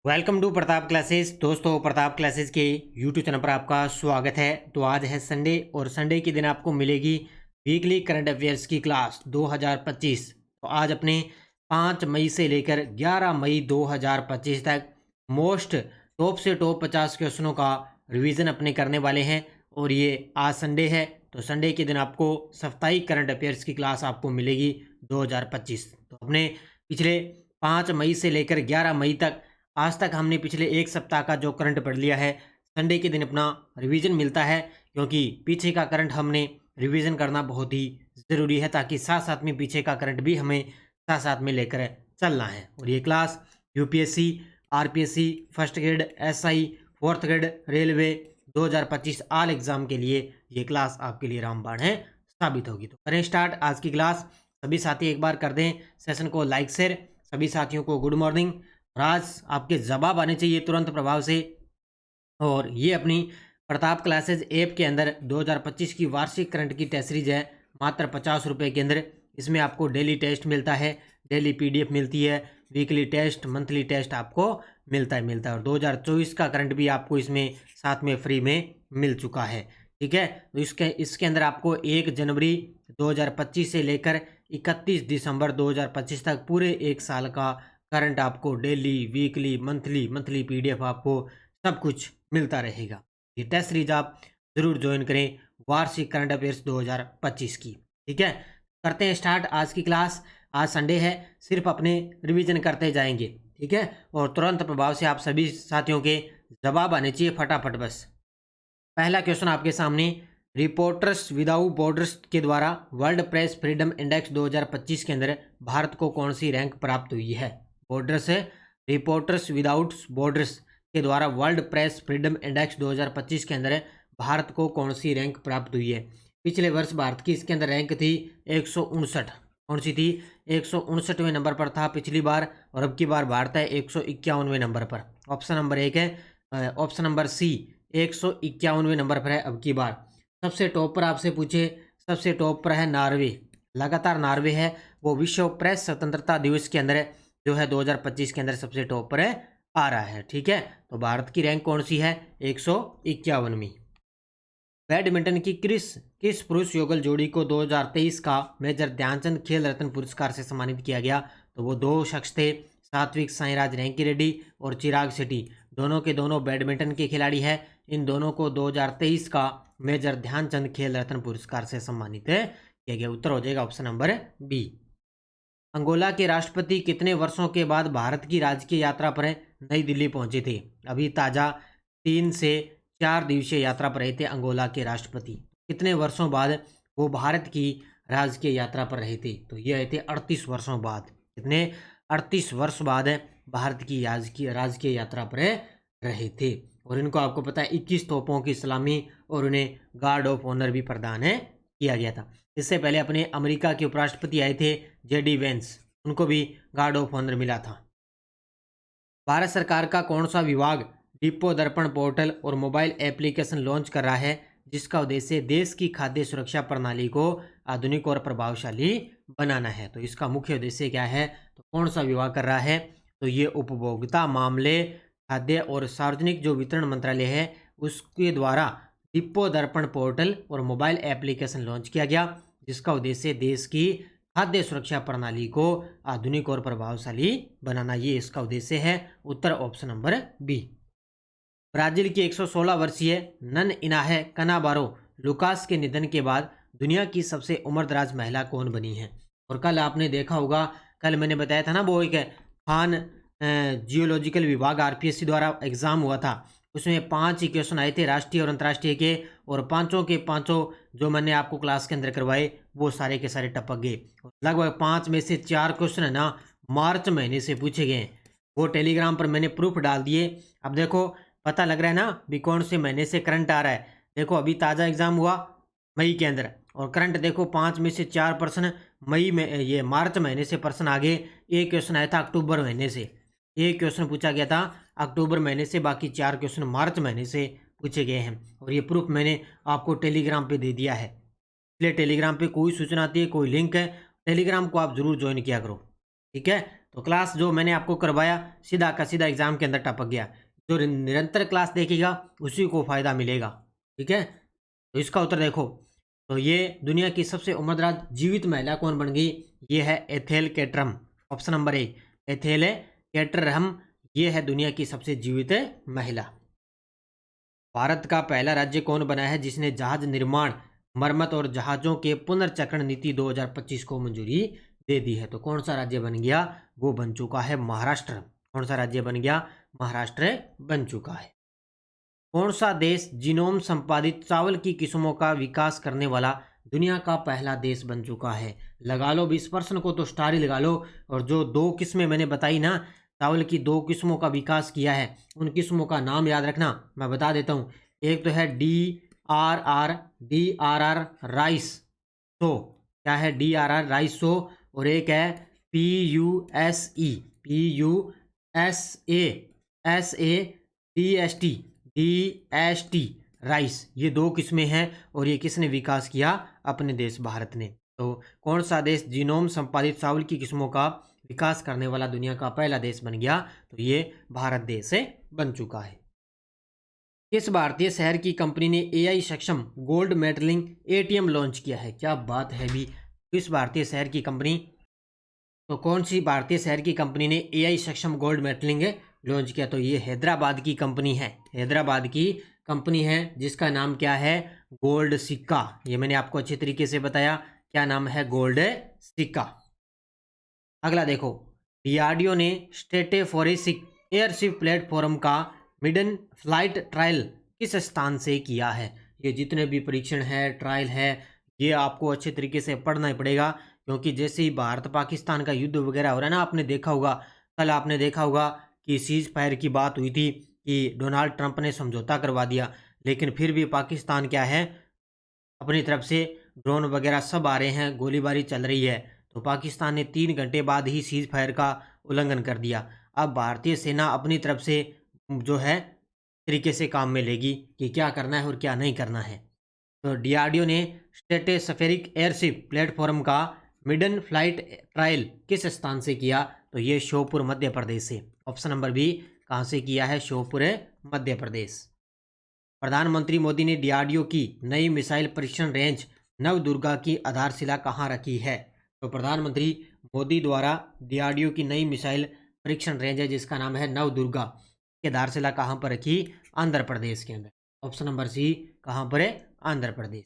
Welcome to Pratap classes. दोस्तों, Pratap classes के YouTube channel पर आपका स्वागत है। तो आज है संडे और संडे के दिन आपको मिलेगी वीकली करंट अफेयर्स की क्लास 2025। तो आज अपने 5 मई से लेकर 11 मई 2025 तक मोस्ट टॉप से टॉप 50 क्वेश्चनों का रिवीजन अपने करने वाले हैं। और ये आज संडे है, तो संडे के दिन आपको साप्ताहिक करंट अफेयर्स की क्लास आपको मिलेगी 2025। तो अपने पिछले 5 मई से लेकर 11 मई तक आज तक हमने पिछले एक सप्ताह का जो करंट पढ़ लिया है। संडे के दिन अपना रिवीजन मिलता है, क्योंकि पीछे का करंट हमने रिवीजन करना बहुत ही ज़रूरी है, ताकि साथ साथ में पीछे का करंट भी हमें साथ साथ में लेकर चलना है। और ये class UPSC, RPSC, first grade, SI, fourth grade, railway 2025 आल एग्ज़ाम के लिए ये क्लास आपके लिए रामबाण है साबित होगी। तो करें स्टार्ट आज की क्लास। सभी साथी एक बार कर दें सेशन को लाइक शेयर। सभी साथियों को गुड मॉर्निंग। और आज आपके जवाब आने चाहिए तुरंत प्रभाव से। और ये अपनी प्रताप क्लासेज ऐप के अंदर 2025 की वार्षिक करंट की टेस्ट सीरीज है, मात्र 50 रुपये के अंदर। इसमें आपको डेली टेस्ट मिलता है, डेली पीडीएफ मिलती है, वीकली टेस्ट, मंथली टेस्ट आपको मिलता है। और 2024 का करंट भी आपको इसमें साथ में फ्री में मिल चुका है। ठीक है, तो इसके अंदर आपको 1 जनवरी 2025 से लेकर 31 दिसंबर 2025 तक पूरे एक साल का करंट आपको डेली, वीकली, मंथली पीडीएफ आपको सब कुछ मिलता रहेगा। ये टेस्ट सीरीज आप ज़रूर ज्वाइन करें, वार्षिक करंट अफेयर्स 2025 की। ठीक है, करते हैं स्टार्ट आज की क्लास। आज संडे है, सिर्फ अपने रिवीजन करते जाएंगे। ठीक है, और तुरंत प्रभाव से आप सभी साथियों के जवाब आने चाहिए फटाफट। बस पहला क्वेश्चन आपके सामने, रिपोर्टर्स विदाउट बॉर्डर्स के द्वारा वर्ल्ड प्रेस फ्रीडम इंडेक्स 2025 के अंदर भारत को कौन सी रैंक प्राप्त हुई है? बॉर्डर्स है, रिपोर्टर्स विदाउट बॉर्डर्स के द्वारा वर्ल्ड प्रेस फ्रीडम इंडेक्स 2025 के अंदर भारत को कौन सी रैंक प्राप्त हुई है? पिछले वर्ष भारत की इसके अंदर रैंक थी 159। कौन सी थी? 159वें नंबर पर था पिछली बार, और अब की बार भारत है 151वें नंबर पर। ऑप्शन नंबर 1 है, ऑप्शन नंबर सी 151वें नंबर पर है अब की बार। सबसे टॉप पर आपसे पूछे, सबसे टॉप पर है नॉर्वे। लगातार नॉर्वे है, वो विश्व प्रेस स्वतंत्रता दिवस के अंदर जो है 2025 के अंदर सबसे टॉप पर आ रहा है। ठीक है, तो भारत की रैंक कौन सी है? 151वीं। बैडमिंटन की किस पुरुष युगल जोड़ी को 2023 का मेजर ध्यानचंद खेल रत्न पुरस्कार से सम्मानित किया गया? तो वो दो शख्स थे, सात्विक साईराज रैंकी रेड्डी और चिराग शेट्टी। दोनों के दोनों बैडमिंटन के खिलाड़ी हैं। इन दोनों को 2023 का मेजर ध्यानचंद खेल रत्न पुरस्कार से सम्मानित किया गया। उत्तर हो जाएगा ऑप्शन नंबर बी। अंगोला के राष्ट्रपति कितने वर्षों के बाद भारत की राजकीय यात्रा पर नई दिल्ली पहुंचे थे? अभी ताज़ा 3 से 4 दिवसीय यात्रा पर रहे थे अंगोला के राष्ट्रपति। कितने वर्षों बाद वो भारत की राजकीय यात्रा पर रहे थे? तो ये आए थे 38 वर्षों बाद। कितने? 38 वर्ष बाद भारत की राजकीय यात्रा पर रहे थे। और इनको आपको पता है 21 तोपों की सलामी और उन्हें गार्ड ऑफ ऑनर भी प्रदान किया गया था। इससे पहले अपने अमेरिका के उपराष्ट्रपति आए थे जेडी वेंस, उनको भी गार्ड ऑफ ऑनर मिला था। भारत सरकार का कौन सा विभाग डिपो दर्पण पोर्टल और मोबाइल एप्लीकेशन लॉन्च कर रहा है, जिसका उद्देश्य देश की खाद्य सुरक्षा प्रणाली को आधुनिक और प्रभावशाली बनाना है? तो इसका मुख्य उद्देश्य क्या है? तो कौन सा विभाग कर रहा है? तो ये उपभोक्ता मामले, खाद्य और सार्वजनिक जो वितरण मंत्रालय है उसके द्वारा डिपो दर्पण पोर्टल और मोबाइल एप्लीकेशन लॉन्च किया गया, जिसका उद्देश्य देश की खाद्य सुरक्षा प्रणाली को आधुनिक और प्रभावशाली बनाना, ये इसका उद्देश्य है। उत्तर ऑप्शन नंबर बी। ब्राजील की 116 वर्षीय नन इनाहे कनाबारो लुकास के निधन के बाद दुनिया की सबसे उम्रदराज महिला कौन बनी है? और कल आपने देखा होगा, कल मैंने बताया था ना, वो एक खान जियोलॉजिकल विभाग आरपीएससी द्वारा एग्जाम हुआ था। उसमें 5 ही क्वेश्चन आए थे राष्ट्रीय और अंतर्राष्ट्रीय के, और पांचों के पांचों जो मैंने आपको क्लास के अंदर करवाए वो सारे के सारे टपक गए। लगभग 5 में से 4 क्वेश्चन है ना मार्च महीने से पूछे गए। वो टेलीग्राम पर मैंने प्रूफ डाल दिए। अब देखो पता लग रहा है ना भी कौन से महीने से करंट आ रहा है। देखो अभी ताज़ा एग्जाम हुआ मई के अंदर, और करंट देखो 5 में से 4 प्रश्न मई में, ये मार्च महीने से प्रश्न आगे। एक क्वेश्चन आया था अक्टूबर महीने से, एक क्वेश्चन पूछा गया था अक्टूबर महीने से, बाकी 4 क्वेश्चन मार्च महीने से पूछे गए हैं। और ये प्रूफ मैंने आपको टेलीग्राम पे दे दिया है। इसलिए टेलीग्राम पे कोई सूचना आती है, कोई लिंक है, टेलीग्राम को आप जरूर ज्वाइन किया करो। ठीक है, तो क्लास जो मैंने आपको करवाया सीधा का सीधा एग्जाम के अंदर टपक गया। जो निरंतर क्लास देखेगा उसी को फायदा मिलेगा। ठीक है, तो इसका उत्तर देखो। तो ये दुनिया की सबसे उम्रदराज जीवित महिला कौन बन गई? ये है Ethel Caterham. Option number A, Ethel Caterham, ये है दुनिया की सबसे जीवित महिला। भारत का पहला राज्य कौन बना है जिसने जहाज निर्माण, मरम्मत और जहाजों के पुनर्चक्रण नीति 2025 को मंजूरी दे दी है? तो कौन सा राज्य बन गया? वो बन चुका है महाराष्ट्र। कौन सा राज्य बन गया? महाराष्ट्र बन चुका है। कौन सा देश जीनोम संपादित चावल की किस्मों का विकास करने वाला दुनिया का पहला देश बन चुका है? लगा लो भी इस प्रश्न को, तो स्टार ही लगा लो। और जो दो किस्में मैंने बताई ना, चावल की दो किस्मों का विकास किया है, उन किस्मों का नाम याद रखना, मैं बता देता हूँ। एक तो है DRR राइस सो, क्या है? DRR rice so. और एक है PUSE राइस। ये दो किस्में हैं और ये किसने विकास किया? अपने देश भारत ने। तो कौन सा देश जीनोम संपादित चावल की किस्मों का विकास करने वाला दुनिया का पहला देश बन गया? तो ये भारत देश से बन चुका है। किस भारतीय शहर की कंपनी ने AI सक्षम गोल्ड मेटलिंग ATM लॉन्च किया है? क्या बात है भी। किस भारतीय शहर की कंपनी, तो कौन सी भारतीय शहर की कंपनी ने AI सक्षम गोल्ड मेटलिंग लॉन्च किया? तो ये हैदराबाद की कंपनी है। हैदराबाद की कंपनी है जिसका नाम क्या है? गोल्ड सिक्का। ये मैंने आपको अच्छे तरीके से बताया, क्या नाम है? गोल्ड सिक्का। अगला देखो, DRDO ने स्ट्रेटेफोरेसिक एयरशिप प्लेटफॉर्म का मिडन फ्लाइट ट्रायल किस स्थान से किया है? ये जितने भी परीक्षण है, ट्रायल है, ये आपको अच्छे तरीके से पढ़ना ही पड़ेगा, क्योंकि जैसे ही भारत पाकिस्तान का युद्ध वगैरह हो रहा है ना, आपने देखा होगा, कल आपने देखा होगा कि सीज फायर की बात हुई थी कि डोनाल्ड ट्रंप ने समझौता करवा दिया, लेकिन फिर भी पाकिस्तान क्या है, अपनी तरफ से ड्रोन वगैरह सब आ रहे हैं, गोलीबारी चल रही है। तो पाकिस्तान ने 3 घंटे बाद ही सीज फायर का उल्लंघन कर दिया। अब भारतीय सेना अपनी तरफ से जो है तरीके से काम में लेगी कि क्या करना है और क्या नहीं करना है। तो DRDO ने स्ट्रेटेस्फेरिक एयरशिप प्लेटफॉर्म का मिडन फ्लाइट ट्रायल किस स्थान से किया? तो ये श्योपुर मध्य प्रदेश से। ऑप्शन नंबर बी, कहाँ से किया है? श्योपुर मध्य प्रदेश। प्रधानमंत्री मोदी ने DRDO की नई मिसाइल परीक्षण रेंज नवदुर्गा की आधारशिला कहाँ रखी है? तो प्रधानमंत्री मोदी द्वारा DRDO की नई मिसाइल परीक्षण रेंज है जिसका नाम है नवदुर्गा, की आधारशिला कहाँ पर रखी? आंध्र प्रदेश के अंदर। ऑप्शन नंबर सी, कहाँ पर है? आंध्र प्रदेश।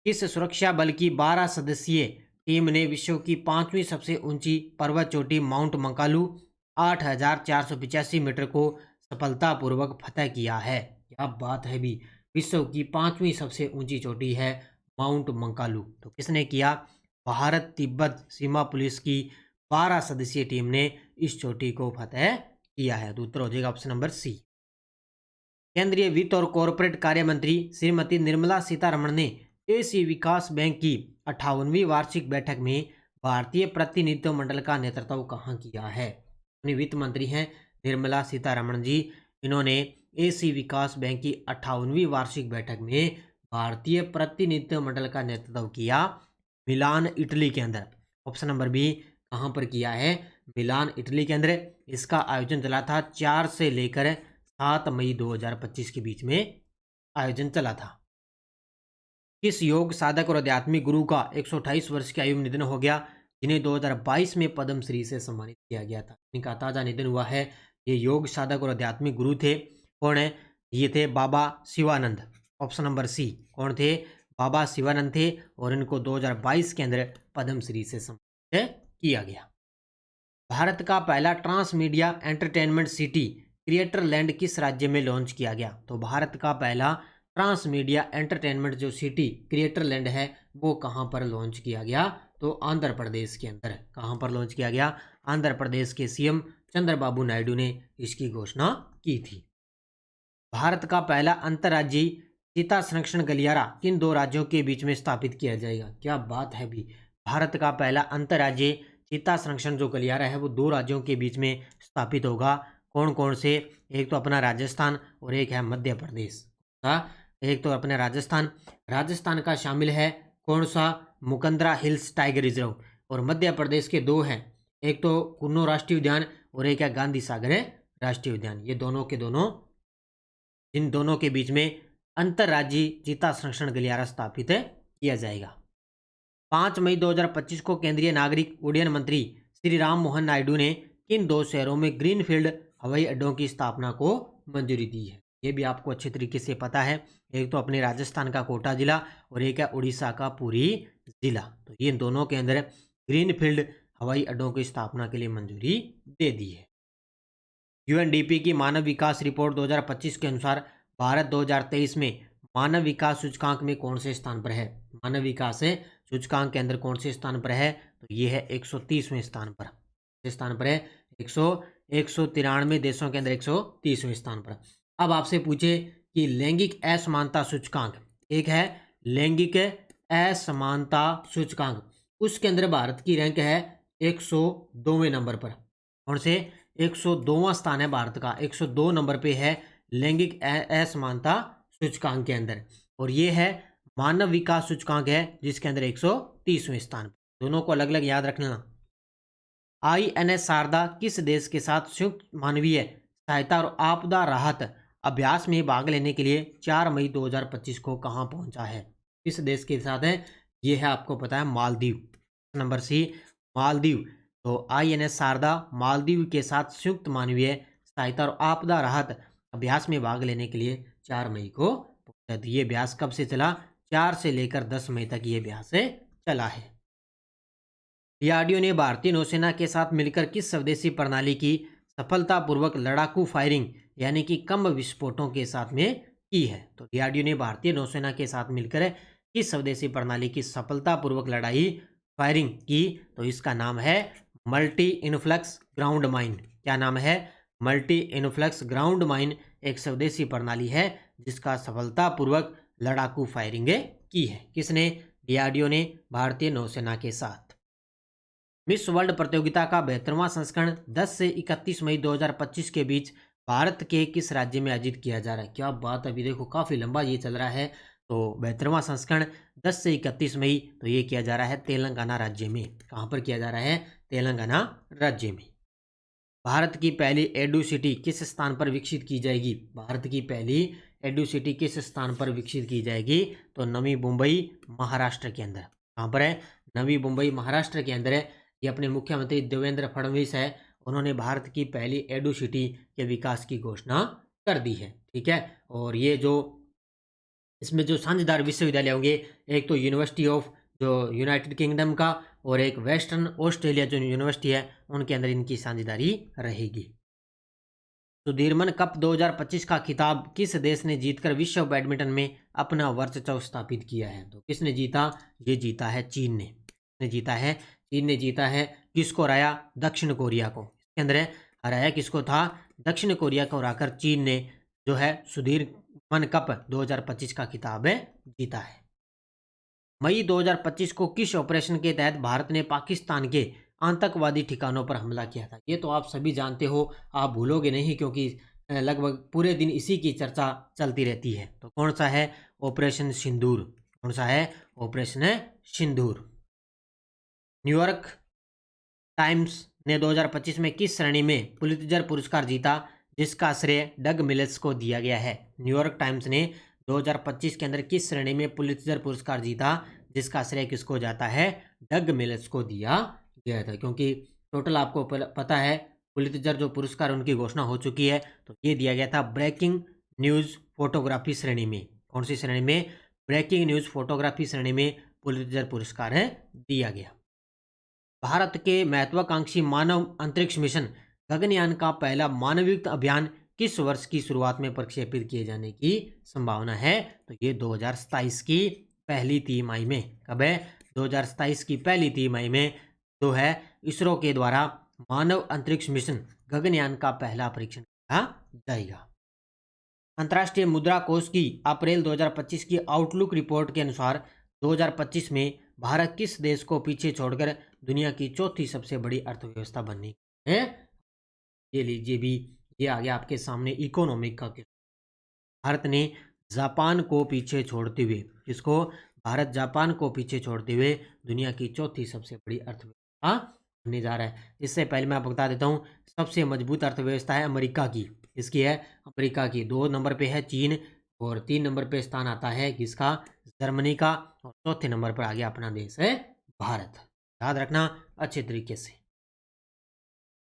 किस सुरक्षा बल की 12 सदस्यीय टीम ने विश्व की 5वीं सबसे ऊंची पर्वत चोटी माउंट मंकालू 8,485 मीटर को सफलतापूर्वक फतह किया है? क्या बात है भी। विश्व की 5वीं सबसे ऊंची चोटी है माउंट मंकालू। तो किसने किया? भारत तिब्बत सीमा पुलिस की 12 सदस्यीय टीम ने इस चोटी को फतह किया है। तो उत्तर हो जाएगा ऑप्शन नंबर सी। केंद्रीय वित्त और कॉरपोरेट कार्य मंत्री श्रीमती निर्मला सीतारमण ने एशियाई विकास बैंक की 58वीं वार्षिक बैठक में भारतीय प्रतिनिधित्व मंडल का नेतृत्व कहाँ किया है? अपनी वित्त मंत्री हैं निर्मला सीतारमण जी, इन्होंने एशियाई विकास बैंक की 58वीं वार्षिक बैठक में भारतीय प्रतिनिधित्व मंडल का नेतृत्व किया मिलान, इटली के अंदर। ऑप्शन नंबर बी, कहाँ पर किया है? मिलान, इटली के अंदर। इसका आयोजन चला था 4 से लेकर 7 मई 2025 के बीच में आयोजन चला था। किस योग साधक और आध्यात्मिक गुरु का 128 वर्ष की आयु में निधन हो गया, जिन्हें 2022 में पद्मश्री से सम्मानित किया गया था? इनका ताज़ा निधन हुआ है। ये योग साधक और आध्यात्मिक गुरु थे। कौन है? ये थे बाबा शिवानंद। ऑप्शन नंबर सी, कौन थे? बाबा शिवानंद थे और इनको 2022 के अंदर पद्मश्री से सम्मानित किया गया। भारत का पहला trans media entertainment city creator land किस राज्य में लॉन्च किया गया? तो भारत का पहला ट्रांस मीडिया एंटरटेनमेंट जो सिटी क्रिएटर लैंड है वो कहाँ पर लॉन्च किया गया? तो आंध्र प्रदेश के अंदर। कहाँ पर लॉन्च किया गया? आंध्र प्रदेश के CM चंद्रबाबू नायडू ने इसकी घोषणा की थी। भारत का पहला अंतर्राज्यीय चीता संरक्षण गलियारा किन 2 राज्यों के बीच में स्थापित किया जाएगा? क्या बात है भी। भारत का पहला अंतर्राज्यीय चीता संरक्षण जो गलियारा है वो 2 राज्यों के बीच में स्थापित होगा। कौन कौन से? एक तो अपना राजस्थान और एक है मध्य प्रदेश का। एक तो अपने राजस्थान का शामिल है कौन सा? Mukundra hills tiger reserve. और मध्य प्रदेश के 2 हैं, एक तो कुन्नो राष्ट्रीय उद्यान और एक है गांधी सागर राष्ट्रीय उद्यान। ये दोनों के दोनों, इन दोनों के बीच में अंतर्राज्यीय चीता संरक्षण गलियारा स्थापित किया जाएगा। 5 मई 2025 को केंद्रीय नागरिक उड्डयन मंत्री श्री राम मोहन नायडू ने किन दो शहरों में ग्रीनफील्ड हवाई अड्डों की स्थापना को मंजूरी दी है? ये भी आपको अच्छे तरीके से पता है। एक तो अपने राजस्थान का कोटा जिला और एक है उड़ीसा का पुरी जिला। तो ये दोनों के अंदर ग्रीनफील्ड हवाई अड्डों की स्थापना के लिए मंजूरी दे दी है। यूएनडीपी की मानव विकास रिपोर्ट 2025 के अनुसार भारत 2023 में मानव विकास सूचकांक में कौन से स्थान पर है? मानव विकास सूचकांक के अंदर कौन से स्थान पर है? तो ये है 130वें स्थान पर। किस स्थान पर है? 193 देशों के अंदर 130वें स्थान पर। अब आपसे पूछे कि लैंगिक असमानता सूचकांक, एक है लैंगिक असमानता सूचकांक, उसके अंदर भारत की रैंक है 102वें नंबर पर। कौन से? 102वां स्थान है भारत का, 102 नंबर पे है लैंगिक असमानता सूचकांक के अंदर। और ये है मानव विकास सूचकांक है जिसके अंदर 130वें स्थान। दोनों को अलग अलग याद रखना। INS शारदा किस देश के साथ संयुक्त मानवीय सहायता और आपदा राहत अभ्यास में भाग लेने के लिए 4 मई 2025 को कहां पहुंचा है? किस देश के साथ है? ये है आपको पता है मालदीव। Number C Maldives. तो INS शारदा मालदीव के साथ संयुक्त मानवीय सहायता और आपदा राहत अभ्यास में भाग लेने के लिए 4 मई को पहुंचा। ये अभ्यास कब से चला? 4 से लेकर 10 मई तक ये अभ्यास चला है। डीआरडीओ ने भारतीय नौसेना के साथ मिलकर किस स्वदेशी प्रणाली की सफलतापूर्वक लड़ाकू फायरिंग यानी कि कम विस्फोटों के साथ में की है? तो डीआरडीओ ने भारतीय नौसेना के साथ मिलकर किस स्वदेशी प्रणाली की सफलतापूर्वक लड़ाई फायरिंग की? तो इसका नाम है मल्टी इनफ्लक्स ग्राउंड माइन। क्या नाम है? मल्टी इनफ्लक्स ग्राउंड माइन एक स्वदेशी प्रणाली है जिसका सफलतापूर्वक लड़ाकू फायरिंग की है। किसने? डीआरडीओ ने भारतीय नौसेना के साथ। मिस वर्ल्ड प्रतियोगिता का 72वां संस्करण 10 से 31 मई 2025 के बीच भारत के किस राज्य में आयोजित किया जा रहा है? क्या बात, अभी देखो काफ़ी लंबा ये चल रहा है। तो 72वां संस्करण 10 से 31 मई तो ये किया जा रहा है तेलंगाना राज्य में। कहाँ पर किया जा रहा है? तेलंगाना राज्य में। भारत की पहली एडू सिटी किस स्थान पर विकसित की जाएगी? भारत की पहली एडू सिटी किस स्थान पर विकसित की जाएगी? तो नवी मुंबई महाराष्ट्र के अंदर। कहाँ पर है? नवी मुंबई महाराष्ट्र के अंदर है। ये अपने मुख्यमंत्री देवेंद्र फडणवीस है, उन्होंने भारत की पहली एडू सिटी के विकास की घोषणा कर दी है। ठीक है। और ये जो इसमें जो साझेदार विश्वविद्यालय होंगे, एक तो यूनिवर्सिटी ऑफ जो यूनाइटेड किंगडम का और एक वेस्टर्न ऑस्ट्रेलिया जो यूनिवर्सिटी है उनके अंदर इनकी साझेदारी रहेगी। सुधीरमन कप 2025 का खिताब किस देश ने जीतकर विश्व बैडमिंटन में अपना वर्चस्व स्थापित किया है? तो किसने जीता? ये जीता है चीन ने। किसने जीता है? चीन ने जीता है। किसको हराया? दक्षिण कोरिया को। इसके अंदर हराया किसको था? दक्षिण कोरिया को हराकर चीन ने जो है सुधीरमन कप 2025 का खिताब जीता है। मई 2025 को किस ऑपरेशन के तहत भारत ने पाकिस्तान के आतंकवादी ठिकानों पर हमला किया था? ये तो आप सभी जानते हो, आप भूलोगे नहीं क्योंकि लगभग पूरे दिन इसी की चर्चा चलती रहती है। तो कौन सा है? ऑपरेशन सिंदूर। कौन सा है? ऑपरेशन सिंदूर। न्यूयॉर्क टाइम्स ने 2025 में किस श्रेणी में पुलित्जर पुरस्कार जीता जिसका श्रेय डग मिल्स को दिया गया है? न्यूयॉर्क टाइम्स ने 2025 के अंदर किस श्रेणी में पुलित्जर पुरस्कार जीता जिसका श्रेय किसको जाता है? डग मिल्स को दिया गया था। क्योंकि टोटल आपको पता है पुलित्जर जो पुरस्कार उनकी घोषणा हो चुकी है, तो ये दिया गया था ब्रेकिंग न्यूज़ फोटोग्राफी श्रेणी में। कौन सी श्रेणी में? ब्रेकिंग न्यूज़ फोटोग्राफी श्रेणी में पुलित्जर पुरस्कार दिया गया। भारत के महत्वाकांक्षी मानव अंतरिक्ष मिशन गगनयान का पहला मानवयुक्त अभियान किस वर्ष की शुरुआत में प्रक्षेपित किए जाने की संभावना है? तो ये 2027 की पहली तिमाही में। कब है? 2027 की पहली तिमाही में जो है इसरो के द्वारा मानव अंतरिक्ष मिशन गगनयान का पहला परीक्षण किया जाएगा। अंतर्राष्ट्रीय मुद्रा कोष की अप्रैल 2025 की आउटलुक रिपोर्ट के अनुसार 2025 में भारत किस देश को पीछे छोड़कर दुनिया की चौथी सबसे बड़ी अर्थव्यवस्था बनने है? ये लीजिए भी, ये आ गया आपके सामने इकोनॉमिक का। भारत ने जापान को पीछे छोड़ते हुए, किसको? भारत जापान को पीछे छोड़ते हुए दुनिया की चौथी सबसे बड़ी अर्थव्यवस्था बनने जा रहा है। इससे पहले मैं आपको बता देता हूँ, सबसे मजबूत अर्थव्यवस्था है अमेरिका की। इसकी है अमेरिका की। 2 नंबर पे है चीन और 3 नंबर पे स्थान आता है किसका, जर्मनी का। और चौथे नंबर पर आ गया अपना देश है भारत। याद रखना अच्छे तरीके से।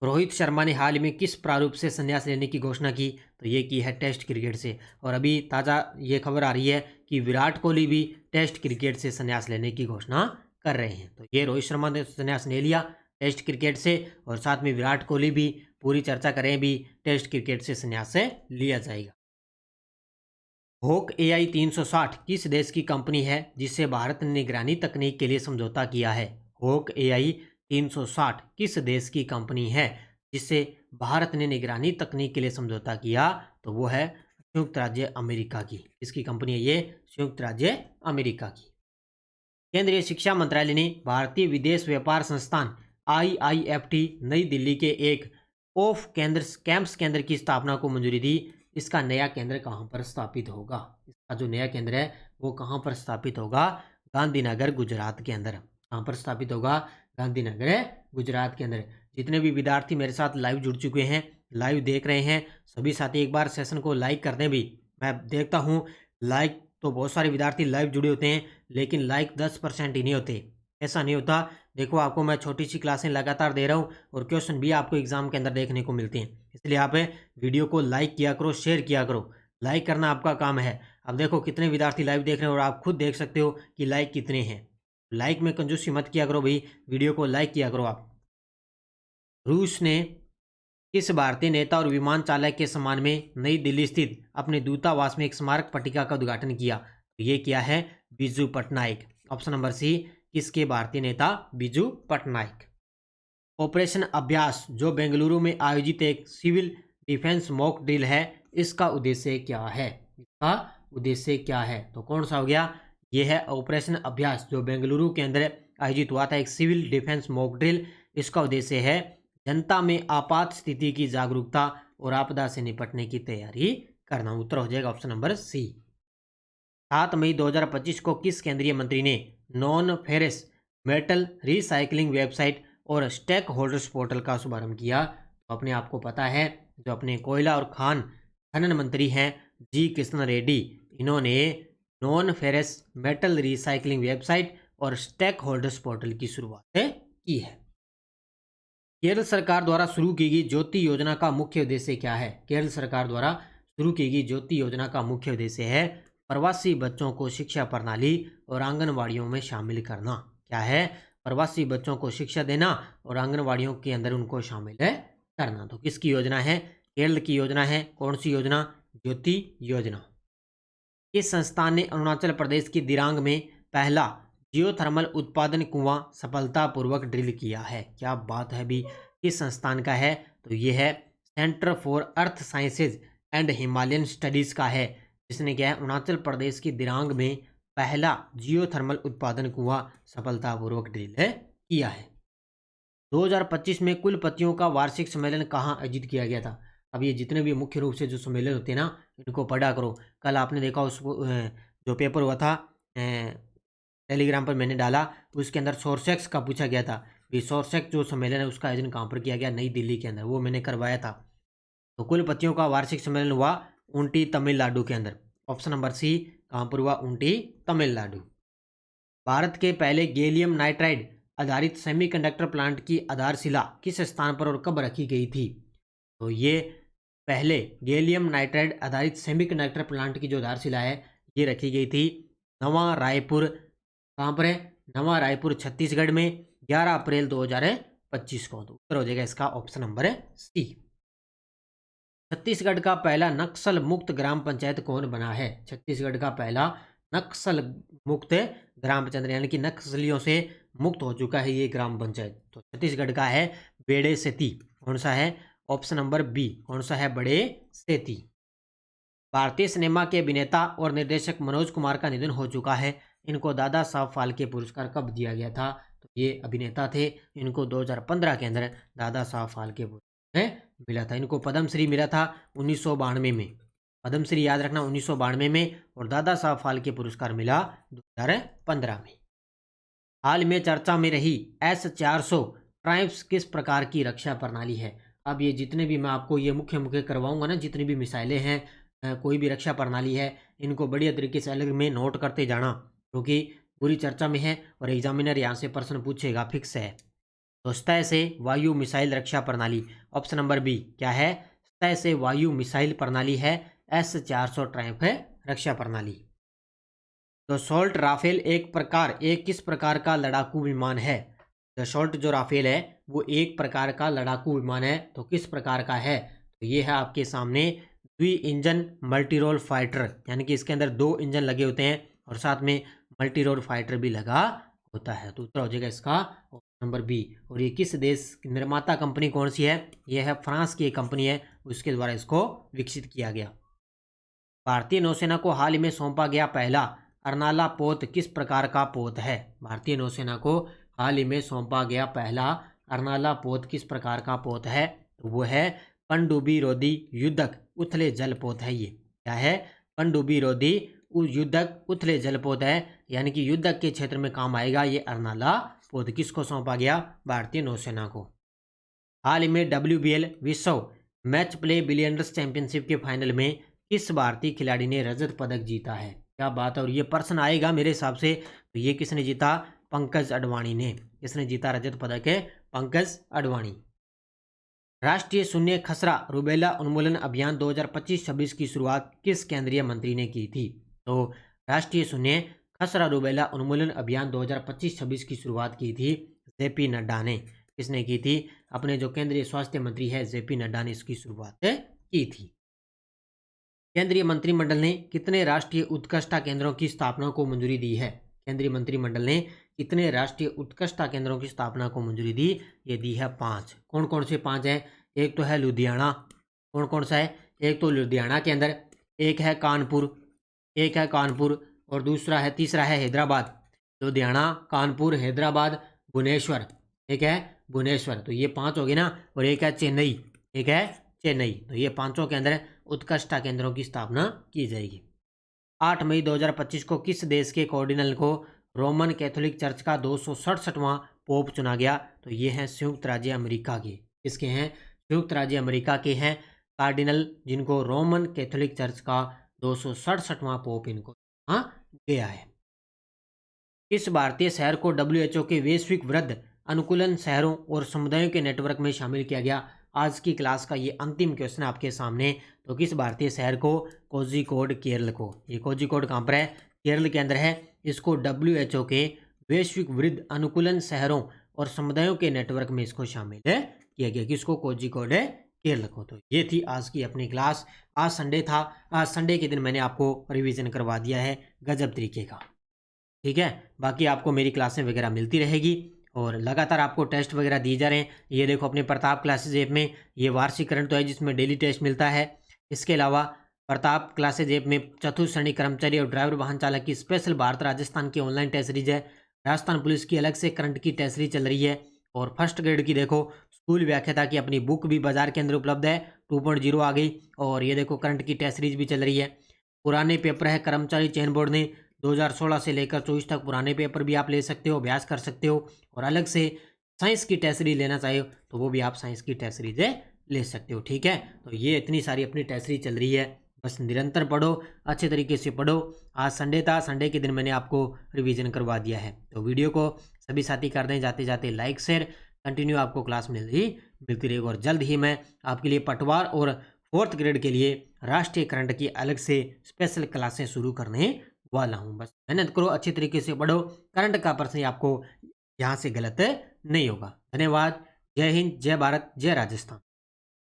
रोहित शर्मा ने हाल में किस प्रारूप से संन्यास लेने की घोषणा की, तो ये की है टेस्ट क्रिकेट से। और अभी ताज़ा ये खबर आ रही है कि विराट कोहली भी टेस्ट क्रिकेट से संन्यास लेने की घोषणा कर रहे हैं। तो ये रोहित शर्मा ने संन्यास ले लिया टेस्ट क्रिकेट से, और साथ में विराट कोहली भी पूरी चर्चा करें भी टेस्ट क्रिकेट से संन्यास से लिया जाएगा। होक AI 360 किस देश की कंपनी है जिससे भारत ने निगरानी तकनीक के लिए समझौता किया है। होक AI 360 किस देश की कंपनी है जिससे भारत ने निगरानी तकनीक के लिए समझौता किया, तो वो है संयुक्त राज्य अमेरिका की। इसकी कंपनी है ये, संयुक्त राज्य अमेरिका की। केंद्रीय शिक्षा मंत्रालय ने भारतीय विदेश व्यापार संस्थान IIFT नई दिल्ली के एक ऑफ कैंप्स केंद्र की स्थापना को मंजूरी दी। इसका नया केंद्र कहाँ पर स्थापित होगा, इसका जो नया केंद्र है वो कहाँ पर स्थापित होगा, गांधीनगर गुजरात के अंदर। कहाँ पर स्थापित होगा, गांधीनगर गुजरात के अंदर। जितने भी विद्यार्थी मेरे साथ लाइव जुड़ चुके हैं, लाइव देख रहे हैं, सभी साथी एक बार सेशन को लाइक कर दें भी। मैं देखता हूँ लाइक तो बहुत सारे विद्यार्थी लाइव जुड़े होते हैं, लेकिन लाइक 10% ही नहीं होते। ऐसा नहीं होता। देखो आपको मैं छोटी सी क्लासें लगातार दे रहा हूँ और क्वेश्चन भी आपको एग्जाम के अंदर देखने को मिलते हैं। इसलिए आप वीडियो को लाइक किया करो, शेयर किया करो। लाइक करना आपका काम है। अब देखो कितने विद्यार्थी लाइव देख रहे हैं और आप खुद देख सकते हो कि लाइक कितने हैं। लाइक में कंजूसी मत किया करो भाई, वीडियो को लाइक किया करो आप। रूस ने किस भारतीय नेता और विमान चालक के सम्मान में नई दिल्ली स्थित अपने दूतावास में एक स्मारक पट्टिका का उद्घाटन किया, तो ये किया है Biju Patnaik. Option number C, किसके भारतीय नेता, बिजू पटनायक। ऑपरेशन अभ्यास जो बेंगलुरु में आयोजित एक सिविल डिफेंस मॉक ड्रिल है, इसका उद्देश्य क्या है, इसका उद्देश्य क्या है, तो कौन सा हो गया, यह है ऑपरेशन अभ्यास जो बेंगलुरु के अंदर आयोजित हुआ था एक सिविल डिफेंस मॉक ड्रिल। इसका उद्देश्य है जनता में आपात स्थिति की जागरूकता और आपदा से निपटने की तैयारी करना। उत्तर हो जाएगा ऑप्शन नंबर सी। 7 मई 2025 को किस केंद्रीय मंत्री ने non ferrous metal recycling website और स्टेक होल्डर्स पोर्टल का शुभारंभ किया, तो अपने आप को पता है जो अपने कोयला और खनन मंत्री हैं जी किशन रेड्डी, इन्होंने non ferrous metal recycling website और स्टेक होल्डर्स पोर्टल की शुरुआत की है। केरल सरकार द्वारा शुरू की गई ज्योति योजना का मुख्य उद्देश्य क्या है। केरल सरकार द्वारा शुरू की गई ज्योति योजना का मुख्य उद्देश्य है प्रवासी बच्चों को शिक्षा प्रणाली और आंगनवाड़ियों में शामिल करना। क्या है, प्रवासी बच्चों को शिक्षा देना और आंगनवाड़ियों के अंदर उनको शामिल करना। तो किसकी योजना है, केरल की योजना है। कौन सी योजना, ज्योति योजना। इस संस्थान ने अरुणाचल प्रदेश की दिरांग में पहला जियोथर्मल उत्पादन कुआं सफलतापूर्वक ड्रिल किया है। क्या बात है भी, किस संस्थान का है, तो ये है centre for earth sciences and Himalayan studies का है, जिसने क्या है अरुणाचल प्रदेश की दिरांग में पहला जियोथर्मल उत्पादन कुआं सफलतापूर्वक ड्रिल किया है। 2025 में कुलपतियों का वार्षिक सम्मेलन कहाँ आयोजित किया गया था। अब ये जितने भी मुख्य रूप से जो सम्मेलन होते हैं ना, इनको पढ़ा करो। कल आपने देखा उस जो पेपर हुआ था टेलीग्राम पर मैंने डाला, उसके अंदर सोर्सेक्स का पूछा गया था कि सोर्सेक्स जो सम्मेलन है उसका आयोजन कहाँ पर किया गया, नई दिल्ली के अंदर, वो मैंने करवाया था। तो कुलपतियों का वार्षिक सम्मेलन हुआ ऊटी तमिलनाडु के अंदर। ऑप्शन नंबर सी, कहाँ पर हुआ, ऊटी तमिलनाडु। भारत के पहले गैलियम नाइट्राइड आधारित सेमीकंडक्टर प्लांट की आधारशिला किस स्थान पर और कब रखी गई थी, तो ये पहले गैलियम नाइट्राइड आधारित सेमीकंडक्टर प्लांट की जो आधारशिला है ये रखी गई थी नवा रायपुर। कहाँ पर है, नवा रायपुर छत्तीसगढ़ में 11 अप्रैल 2025 को। तो उत्तर हो जाएगा इसका ऑप्शन नंबर सी। छत्तीसगढ़ का पहला नक्सल मुक्त ग्राम पंचायत कौन बना है। छत्तीसगढ़ का पहला नक्सल मुक्त ग्राम पंचायत यानी कि नक्सलियों से मुक्त हो चुका है ये ग्राम पंचायत, तो छत्तीसगढ़ का है बेड़े सेती। कौन सा है, ऑप्शन नंबर बी, कौन सा है, बड़े सेती। भारतीय सिनेमा के अभिनेता और निर्देशक मनोज कुमार का निधन हो चुका है, इनको दादा साहब फाल्के पुरस्कार कब दिया गया था, तो ये अभिनेता थे, इनको 2015 के अंदर दादा साहब फाल्के पुरस्कार मिला था। इनको पद्मश्री मिला था 1992 में, पद्मश्री याद रखना 1992 में, और दादा साहब फाल्के पुरस्कार मिला 2015 में। हाल में चर्चा में रही S-400 ट्राइब्स किस प्रकार की रक्षा प्रणाली है। अब ये जितने भी मैं आपको ये मुख्य मुख्य करवाऊंगा ना, जितनी भी मिसाइलें हैं, कोई भी रक्षा प्रणाली है, इनको बढ़िया तरीके से अलग में नोट करते जाना, क्योंकि पूरी चर्चा में है और एग्जामिनर यहाँ से प्रश्न पूछेगा, फिक्स है। तो स्तय से वायु मिसाइल रक्षा प्रणाली, ऑप्शन नंबर बी क्या है, स्तय से वायु मिसाइल प्रणाली है S-400 ट्रायम्फ है रक्षा प्रणाली। तो सोल्ट राफेल एक किस प्रकार का लड़ाकू विमान है। दसॉल्ट जो राफेल है वो एक प्रकार का लड़ाकू विमान है, तो किस प्रकार का है, तो ये है आपके सामने द्वि इंजन मल्टीरोल फाइटर, यानी कि इसके अंदर 2 इंजन लगे होते हैं और साथ में मल्टीरोल फाइटर भी लगा होता है। तो उत्तर हो जाएगा इसका नंबर बी। और ये किस देश निर्माता कंपनी कौन सी है, ये है फ्रांस की एक कंपनी है, उसके द्वारा इसको विकसित किया गया। भारतीय नौसेना को हाल ही में सौंपा गया पहला अर्नाला पोत किस प्रकार का पोत है। भारतीय नौसेना को हाल ही में सौंपा गया पहला अर्नाला पोत किस प्रकार का पोत है, तो वो है पनडुब्बी रोधी युद्धक उथले जल पोत है। ये क्या है, पनडुब्बी रोधी युद्धक उथले जल पोत है, यानी कि युद्धक के क्षेत्र में काम आएगा ये अर्नाला पोत। किसको सौंपा गया, भारतीय नौसेना को। हाल ही में WBL विश्व मैच प्ले बिलियनर्स चैंपियनशिप के फाइनल में किस भारतीय खिलाड़ी ने रजत पदक जीता है। क्या बात है, और ये प्रश्न आएगा मेरे हिसाब से, तो ये किसने जीता, पंकज अडवाणी ने। किसने जीता रजत पदक है, पंकज अडवाणी। राष्ट्रीय शून्य खसरा रुबेला उन्मूलन अभियान 2025-26 की शुरुआत किस केंद्रीय मंत्री ने की थी। तो राष्ट्रीय शून्य खसरा रुबेला उन्मूलन अभियान 2025-26 की शुरुआत की थी JP नड्डा ने। किसने की थी, अपने जो केंद्रीय स्वास्थ्य मंत्री है JP नड्डा ने इसकी शुरुआत की थी। केंद्रीय मंत्रिमंडल ने कितने राष्ट्रीय उत्कृष्टता केंद्रों की स्थापना को मंजूरी दी है। केंद्रीय मंत्रिमंडल ने कितने राष्ट्रीय उत्कृष्टता केंद्रों की स्थापना को मंजूरी दी, ये दी है 5। कौन कौन से 5 हैं, एक तो है लुधियाना, कौन कौन सा है, एक तो लुधियाना के अंदर, एक है कानपुर और दूसरा है, तीसरा है हैदराबाद। लुधियाना, कानपुर, हैदराबाद, भुवनेश्वर, एक है भुवनेश्वर, तो ये 5 हो गए ना। और एक है चेन्नई, तो ये 5 के अंदर उत्कृष्टता केंद्रों की स्थापना की जाएगी। 8 मई 2025 को किस देश के कार्डिनल को रोमन कैथोलिक चर्च का 267वां पोप चुना गया, तो ये हैं संयुक्त राज्य अमेरिका के। किसके हैं, संयुक्त राज्य अमेरिका के हैं कार्डिनल, जिनको रोमन कैथोलिक चर्च का 267वां पोप इनको गया है। किस भारतीय शहर को WHO के वैश्विक वृद्ध अनुकूलन शहरों और समुदायों के नेटवर्क में शामिल किया गया। आज की क्लास का ये अंतिम क्वेश्चन आपके सामने। तो किस भारतीय शहर को, कोझिकोड केरल को। ये कोझिकोड कहाँ पर है, केरल के अंदर है। इसको WHO के वैश्विक वृद्ध अनुकूलन शहरों और समुदायों के नेटवर्क में इसको शामिल किया गया। किसको, कोझिकोड केरल को। तो ये थी आज की अपनी क्लास। आज संडे था, आज संडे के दिन मैंने आपको रिवीजन करवा दिया है गजब तरीके का, ठीक है। बाकी आपको मेरी क्लासें वगैरह मिलती रहेगी और लगातार आपको टेस्ट वगैरह दिए जा रहे हैं। ये देखो अपने प्रताप क्लासेज ऐप में ये वार्षिक करंट तो है जिसमें डेली टेस्ट मिलता है। इसके अलावा प्रताप क्लासेज ऐप में चतुर्थ श्रेणी कर्मचारी और ड्राइवर वाहन चालक की स्पेशल भारत राजस्थान की ऑनलाइन टेस्ट सीरीज है। राजस्थान पुलिस की अलग से करंट की टेस्ट सीरीज चल रही है। और फर्स्ट ग्रेड की देखो स्कूल व्याख्याता की अपनी बुक भी बाजार के अंदर उपलब्ध है, 2.0 आ गई। और ये देखो करंट की टेस्ट सीरीज भी चल रही है। पुराने पेपर है, कर्मचारी चयन बोर्ड ने 2016 से लेकर 24 तक पुराने पेपर भी आप ले सकते हो, अभ्यास कर सकते हो। और अलग से साइंस की टेस्ट सीरीज लेना चाहिए तो वो भी आप साइंस की टेस्ट सीरीज ले सकते हो, ठीक है। तो ये इतनी सारी अपनी टेस्ट सीरीज चल रही है, बस निरंतर पढ़ो, अच्छे तरीके से पढ़ो। आज संडे था, संडे के दिन मैंने आपको रिवीजन करवा दिया है। तो वीडियो को सभी साथी कर दें, जाते जाते लाइक शेयर, कंटिन्यू आपको क्लास मिलती रहेगी। और जल्द ही मैं आपके लिए पटवार और 4th ग्रेड के लिए राष्ट्रीय करंट की अलग से स्पेशल क्लासें शुरू करने वाला हूँ। बस मेहनत करो, अच्छी तरीके से पढ़ो, करंट का प्रश्न आपको यहाँ से गलत नहीं होगा। धन्यवाद। जय हिंद, जय भारत, जय राजस्थान।